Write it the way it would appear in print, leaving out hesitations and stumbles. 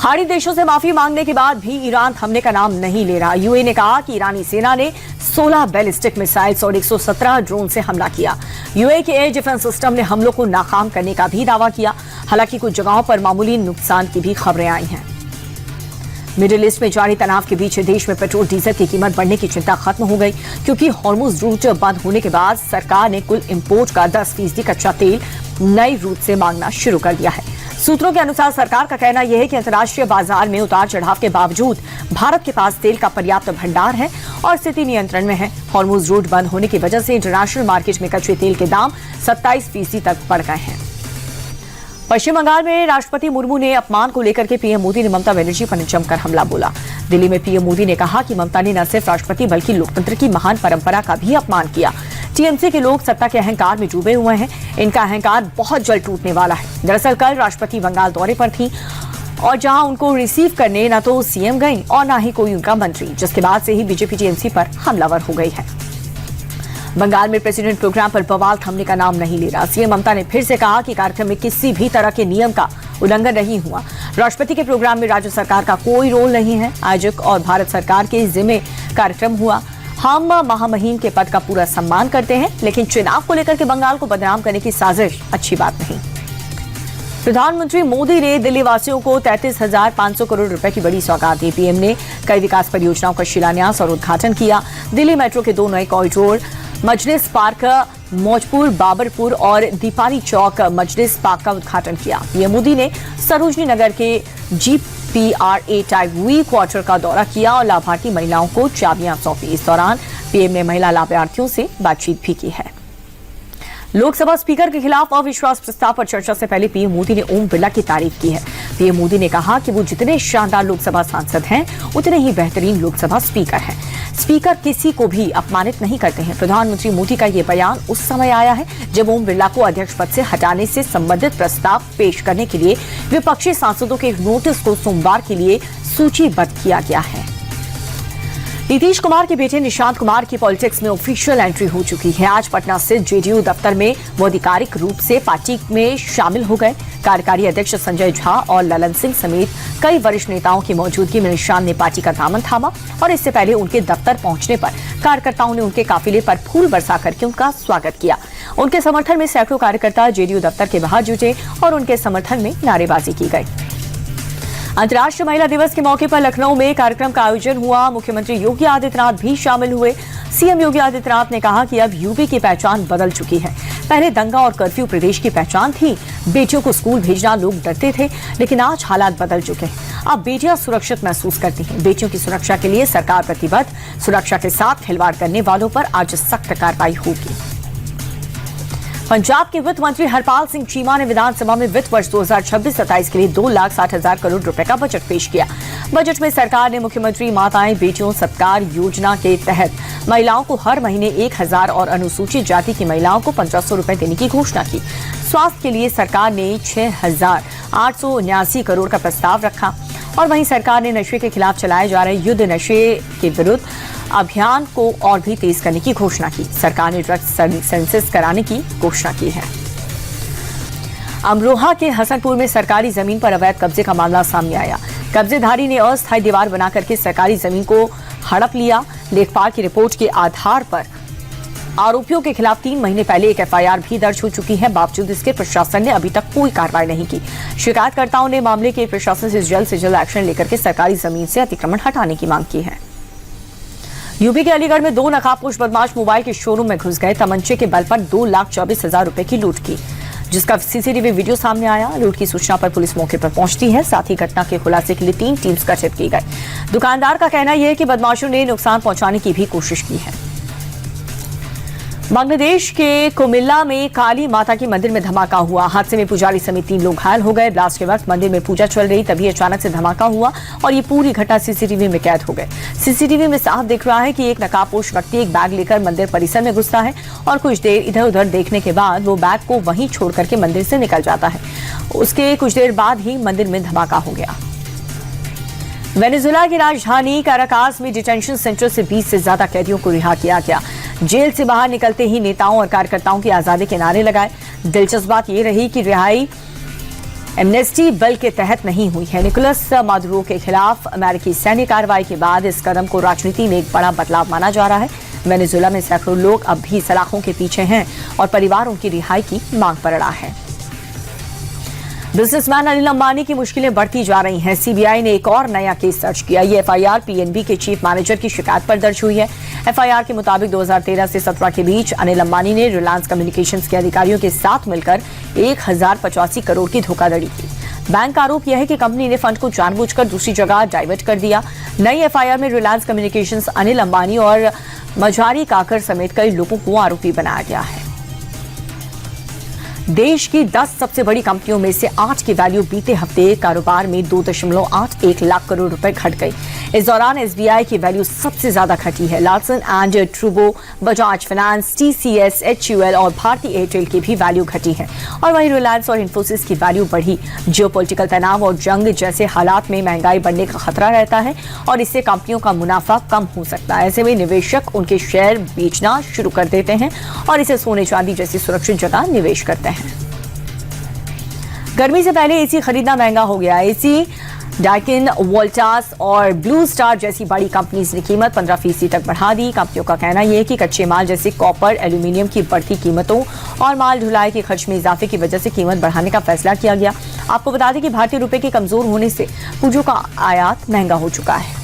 खाड़ी देशों से माफी मांगने के बाद भी ईरान थमने का नाम नहीं ले रहा। यूएई ने कहा कि ईरानी सेना ने 16 बैलिस्टिक मिसाइल्स और 117 ड्रोन से हमला किया। यूएई के एयर डिफेंस सिस्टम ने हमलों को नाकाम करने का भी दावा किया। हालांकि कुछ जगहों पर मामूली नुकसान की भी खबरें आई हैं। मिडिल ईस्ट में जारी तनाव के बीच देश में पेट्रोल डीजल की कीमत बढ़ने की चिंता खत्म हो गई, क्योंकि हॉर्मुज रूट बंद होने के बाद सरकार ने कुल इंपोर्ट का 10% कच्चा तेल नई रूट से मांगना शुरू कर दिया है। सूत्रों के अनुसार सरकार का कहना यह है कि अंतर्राष्ट्रीय बाजार में उतार चढ़ाव के बावजूद भारत के पास तेल का पर्याप्त भंडार है और स्थिति नियंत्रण में है। हॉर्मुज रूट बंद होने की वजह से इंटरनेशनल मार्केट में कच्चे तेल के दाम 27% तक बढ़ गए हैं। पश्चिम बंगाल में राष्ट्रपति मुर्मू ने अपमान को लेकर के पीएम मोदी ने ममता बनर्जी पर जमकर हमला बोला। दिल्ली में पीएम मोदी ने कहा कि ममता ने न सिर्फ राष्ट्रपति बल्कि लोकतंत्र की महान परंपरा का भी अपमान किया। टीएमसी के लोग सत्ता के अहंकार में डूबे हुए हैं। इनका अहंकार बहुत जल्द टूटने वाला है। दरअसल कल राष्ट्रपति बंगाल दौरे पर थी और जहां उनको रिसीव करने न तो सीएम गई और न ही कोई उनका मंत्री, जिसके बाद से ही बीजेपी टीएमसी पर हमलावर हो गई है। बंगाल में प्रेसिडेंट प्रोग्राम पर बवाल थमने का नाम नहीं ले रहा। सीएम ममता ने फिर से कहा कि कार्यक्रम में किसी भी तरह के नियम का उल्लंघन नहीं हुआ। राष्ट्रपति के प्रोग्राम में राज्य सरकार का कोई रोल नहीं है। आयोजक और भारत सरकार के जिम्मे कार्यक्रम हुआ। हम महामहिम के पद का पूरा सम्मान करते हैं, लेकिन चुनाव को लेकर के बंगाल को बदनाम करने की साजिश अच्छी बात नहीं। प्रधानमंत्री मोदी ने दिल्ली वासियों को 33,500 करोड़ रुपए की बड़ी सौगात दी। पीएम ने कई विकास परियोजनाओं का शिलान्यास और उद्घाटन किया। दिल्ली मेट्रो के 2 नए कॉरिडोर मजलिस पार्क मौजपुर बाबरपुर और दीपाली चौक मजलिस पार्क का उद्घाटन किया। पीएम मोदी ने सरोजनी नगर के GPRA टाइप वी क्वार्टर का दौरा किया और लाभार्थी महिलाओं को चाबियां सौंपी। इस दौरान पीएम ने महिला लाभार्थियों से बातचीत भी की है। लोकसभा स्पीकर के खिलाफ अविश्वास प्रस्ताव पर चर्चा से पहले पीएम मोदी ने ओम बिरला की तारीफ की है। पीएम मोदी ने कहा कि वो जितने शानदार लोकसभा सांसद हैं, उतने ही बेहतरीन लोकसभा स्पीकर हैं। स्पीकर किसी को भी अपमानित नहीं करते हैं। प्रधानमंत्री मोदी का ये बयान उस समय आया है जब ओम बिरला को अध्यक्ष पद से हटाने से संबंधित प्रस्ताव पेश करने के लिए विपक्षी सांसदों के नोटिस को सोमवार के लिए सूचीबद्ध किया गया है। नीतीश कुमार के बेटे निशांत कुमार की पॉलिटिक्स में ऑफिशियल एंट्री हो चुकी है। आज पटना स्थित जेडीयू दफ्तर में वो आधिकारिक रूप से पार्टी में शामिल हो गए। कार्यकारी अध्यक्ष संजय झा और ललन सिंह समेत कई वरिष्ठ नेताओं की मौजूदगी में निशांत ने पार्टी का दामन थामा और इससे पहले उनके दफ्तर पहुंचने पर कार्यकर्ताओं ने उनके काफिले पर फूल बरसा करके उनका स्वागत किया। उनके समर्थन में सैकड़ों कार्यकर्ता जेडीयू दफ्तर के बाहर जुटे और उनके समर्थन में नारेबाजी की गई। अंतर्राष्ट्रीय महिला दिवस के मौके पर लखनऊ में कार्यक्रम का आयोजन हुआ। मुख्यमंत्री योगी आदित्यनाथ भी शामिल हुए। सीएम योगी आदित्यनाथ ने कहा कि अब यूपी की पहचान बदल चुकी है। पहले दंगा और कर्फ्यू प्रदेश की पहचान थी। बेटियों को स्कूल भेजना लोग डरते थे, लेकिन आज हालात बदल चुके हैं। अब बेटियां सुरक्षित महसूस करती हैं। बेटियों की सुरक्षा के लिए सरकार प्रतिबद्ध। सुरक्षा के साथ खिलवाड़ करने वालों पर आज सख्त कार्रवाई होगी। पंजाब के वित्त मंत्री हरपाल सिंह चीमा ने विधानसभा में वित्त वर्ष 2026-27 के लिए 2,60,000 करोड़ रुपए का बजट पेश किया। बजट में सरकार ने मुख्यमंत्री माताएं बेटियों सत्कार योजना के तहत महिलाओं को हर महीने 1,000 और अनुसूचित जाति की महिलाओं को 1,500 रुपए देने की घोषणा की। स्वास्थ्य के लिए सरकार ने 6,879 करोड़ का प्रस्ताव रखा और वहीं सरकार ने नशे के खिलाफ चलाए जा रहे युद्ध नशे के विरुद्ध अभियान को और भी तेज करने की घोषणा की। सरकार ने ड्रग्स सेंसस कराने की घोषणा की है। अमरोहा के हसनपुर में सरकारी जमीन पर अवैध कब्जे का मामला सामने आया। कब्जेधारी ने अस्थायी दीवार बना करके सरकारी जमीन को हड़प लिया। लेखपाल की रिपोर्ट के आधार पर आरोपियों के खिलाफ 3 महीने पहले एक एफआईआर भी दर्ज हो चुकी है। बावजूद इसके प्रशासन ने अभी तक कोई कार्रवाई नहीं की। शिकायतकर्ताओं ने मामले के प्रशासन से जल्द एक्शन लेकर के सरकारी जमीन से अतिक्रमण हटाने की मांग की है। यूपी के अलीगढ़ में 2 नकाबपोश बदमाश मोबाइल के शोरूम में घुस गए। तमंचे के बल पर 2,24,000 रुपए की लूट की, जिसका सीसीटीवी वीडियो सामने आया। लूट की सूचना पर पुलिस मौके पर पहुंचती है। साथ ही घटना के खुलासे के लिए 3 टीम्स गठित की गई। दुकानदार का कहना यह है कि बदमाशों ने नुकसान पहुंचाने की भी कोशिश की है। बांग्लादेश के कुमिल्ला में काली माता के मंदिर में धमाका हुआ। हादसे में पुजारी समेत 3 लोग घायल हो गए। ब्लास्ट के वक्त मंदिर में पूजा चल रही, तभी अचानक से धमाका हुआ और ये पूरी घटना सीसीटीवी में कैद हो गए। सीसीटीवी में साफ दिख रहा है कि एक नकाबपोश व्यक्ति एक बैग लेकर मंदिर परिसर में घुसता है और कुछ देर इधर उधर देखने के बाद वो बैग को वहीं छोड़ करके मंदिर से निकल जाता है। उसके कुछ देर बाद ही मंदिर में धमाका हो गया। वेनेजुएला की राजधानी काराकास में डिटेंशन सेंटर से 20 से ज्यादा कैदियों को रिहा किया गया। जेल से बाहर निकलते ही नेताओं और कार्यकर्ताओं की आजादी के नारे लगाए। दिलचस्प बात यह रही कि रिहाई एमनेस्टी बिल के तहत नहीं हुई है। निकोलस मादुरो के खिलाफ अमेरिकी सैन्य कार्रवाई के बाद इस कदम को राजनीति में एक बड़ा बदलाव माना जा रहा है। वेनेजुएला में सैकड़ों लोग अब भी सलाखों के पीछे हैं और परिवार उनकी रिहाई की मांग पर अड़ा है। बिजनेसमैन अनिल अंबानी की मुश्किलें बढ़ती जा रही हैं। सीबीआई ने एक और नया केस दर्ज किया। ये एफआईआर पीएनबी के चीफ मैनेजर की शिकायत पर दर्ज हुई है। एफआईआर के मुताबिक 2013 से 17 के बीच अनिल अंबानी ने रिलायंस कम्युनिकेशंस के अधिकारियों के साथ मिलकर 1085 करोड़ की धोखाधड़ी की। बैंक का आरोप यह है कि कंपनी ने फंड को जानबूझकर दूसरी जगह डाइवर्ट कर दिया। नई एफआईआर में रिलायंस कम्युनिकेशंस, अनिल अंबानी और मझारी काकर समेत कई लोगों को आरोपी बनाया गया है। देश की 10 सबसे बड़ी कंपनियों में से 8 की वैल्यू बीते हफ्ते कारोबार में 2.81 लाख करोड़ रुपए घट गई। इस दौरान एसबीआई की वैल्यू सबसे ज्यादा घटी है। लार्सन एंड ट्रूबो, बजाज फाइनेंस, टीसीएस, एचयूएल और भारती एयरटेल की भी वैल्यू घटी है और वहीं रिलायंस और इन्फोसिस की वैल्यू बढ़ी। जियोपॉलिटिकल तनाव और जंग जैसे हालात में महंगाई बढ़ने का खतरा रहता है और इससे कंपनियों का मुनाफा कम हो सकता है। ऐसे में निवेशक उनके शेयर बेचना शुरू कर देते हैं और इसे सोने चांदी जैसी सुरक्षित जगह निवेश करते हैं। गर्मी से पहले एसी खरीदना महंगा हो गया। एसी, डाइकिन, वोल्टास और ब्लू स्टार जैसी बड़ी कंपनीज ने कीमत 15% तक बढ़ा दी। कंपनियों का कहना यह है कि कच्चे माल जैसे कॉपर, एल्यूमिनियम की बढ़ती कीमतों और माल ढुलाई के खर्च में इजाफे की वजह से कीमत बढ़ाने का फैसला किया गया। आपको बता दें कि भारतीय रुपए के कमजोर होने से पूंजों का आयात महंगा हो चुका है।